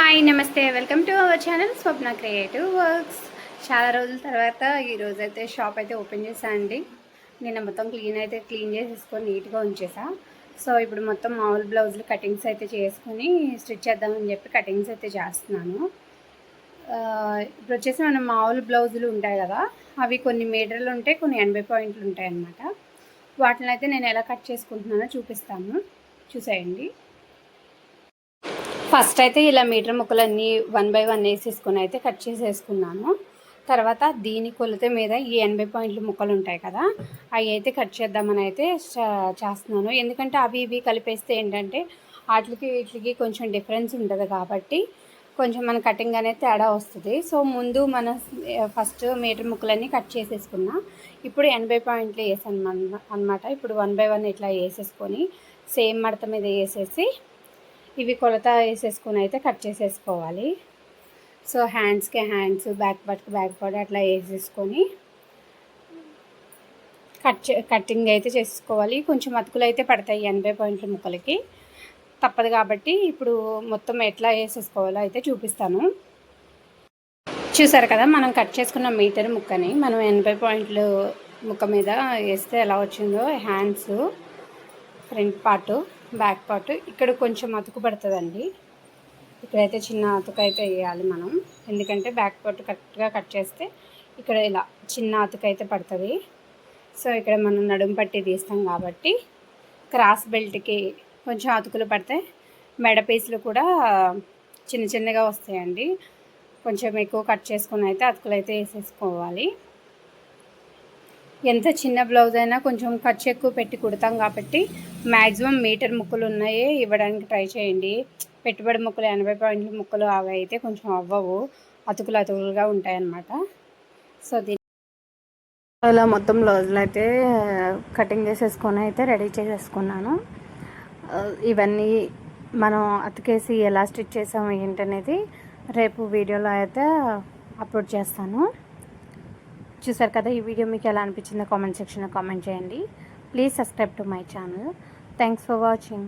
Hi నమస్తే welcome to our channel Swapna creative works. చాలా రోజుల తర్వాత ఈరోజు అయితే షాప్ అయితే ఓపెన్ చేశాను అండి. నేను మొత్తం క్లీన్ చేసేసుకొని నీట్గా ఉంచేసా. సో ఇప్పుడు మొత్తం మామూలు బ్లౌజులు కటింగ్స్ అయితే చేసుకొని స్టిచ్ చేద్దామని చెప్పి కటింగ్స్ అయితే చేస్తున్నాను. ఇప్పుడు వచ్చేసి మనం మామూలు బ్లౌజులు ఉంటాయి కదా, అవి కొన్ని మీటర్లు ఉంటాయి, కొన్ని 80 పాయింట్లు ఉంటాయి అన్నమాట. వాటిని అయితే నేను ఎలా కట్ చేసుకుంటున్నానో చూపిస్తాను, చూసేయండి. ఫస్ట్ అయితే ఇలా మీటర్ ముక్కలన్నీ 1 by 1 వేసేసుకొని అయితే కట్ చేసేసుకున్నాను. తర్వాత దీని కొలత మీద ఈ 80 పాయింట్ల ముక్కలు ఉంటాయి కదా, అవి అయితే కట్ చేద్దామని అయితే చేస్తున్నాను. ఎందుకంటే అవి ఇవి కలిపేస్తే ఏంటంటే వాటికి వీటికి కొంచెం డిఫరెన్స్ ఉంటుంది కాబట్టి కొంచెం మన కటింగ్ అనేది తేడా వస్తుంది. సో ముందు మన ఫస్ట్ మీటర్ ముక్కలన్నీ కట్ చేసేసుకున్నా. ఇప్పుడు 80 పాయింట్లు వేసాను అనమాట. ఇప్పుడు 1 by 1 ఇట్లా వేసేసుకొని సేమ్ మడత మీద వేసేసి ఇవి కొలత వేసేసుకొని అయితే కట్ చేసేసుకోవాలి. సో హ్యాండ్స్కి హ్యాండ్స్, బ్యాక్ పార్ట్కి బ్యాక్ పార్ట్ అట్లా వేసేసుకొని కటింగ్ అయితే చేసుకోవాలి. కొంచెం అతుకులు అయితే పడతాయి 80 పాయింట్ల ముక్కలకి, తప్పదు కాబట్టి ఇప్పుడు మొత్తం ఎట్లా వేసేసుకోవాలో అయితే చూపిస్తాను. చూసారు కదా, మనం కట్ చేసుకున్న మీటర్ ముక్కని మనం 80 పాయింట్లు ముక్క మీద వేస్తే ఎలా వచ్చిందో. Hands, front part, back part ఇక్కడ కొంచెం అతుకు పడుతుందండి. ఇక్కడైతే చిన్న అతుకు అయితే వేయాలి మనం, ఎందుకంటే బ్యాక్ పార్ట్ కరెక్ట్గా కట్ చేస్తే ఇక్కడ ఇలా చిన్న అతుకు అయితే పడుతుంది. సో ఇక్కడ మనం నడుము పట్టి తీస్తాం కాబట్టి క్రాస్ బెల్ట్కి కొంచెం అతుకులు పడితే మెడ పీసులు కూడా చిన్న చిన్నగా వస్తాయండి. కొంచెం ఎక్కువ కట్ చేసుకుని అయితే అతుకులు అయితే వేసేసుకోవాలి. ఎంత చిన్న బ్లౌజ్ అయినా కొంచెం ఖర్చు ఎక్కువ పెట్టి కుడతాం కాబట్టి మ్యాక్సిమం మీటర్ ముక్కలు ఉన్నాయే ఇవ్వడానికి ట్రై చేయండి. పెట్టుబడి ముక్కలు 80 పాయింట్ల ముక్కలు అవి అయితే కొంచెం అవ్వవు, అతుకులుగా ఉంటాయన్నమాట. సో ఇలా మొత్తం బ్లౌజులు అయితే కటింగ్ చేసేసుకొని అయితే రెడీ చేసేసుకున్నాను. ఇవన్నీ మనం అతికేసి ఎలా స్టిచ్ చేసాము ఏంటనేది రేపు వీడియోలో అయితే అప్లోడ్ చేస్తాను. చూసారు కదా, ఈ వీడియో మీకు ఎలా అనిపించిందో కామెంట్ సెక్షన్లో కామెంట్ చేయండి. Please subscribe to my channel. Thanks for watching.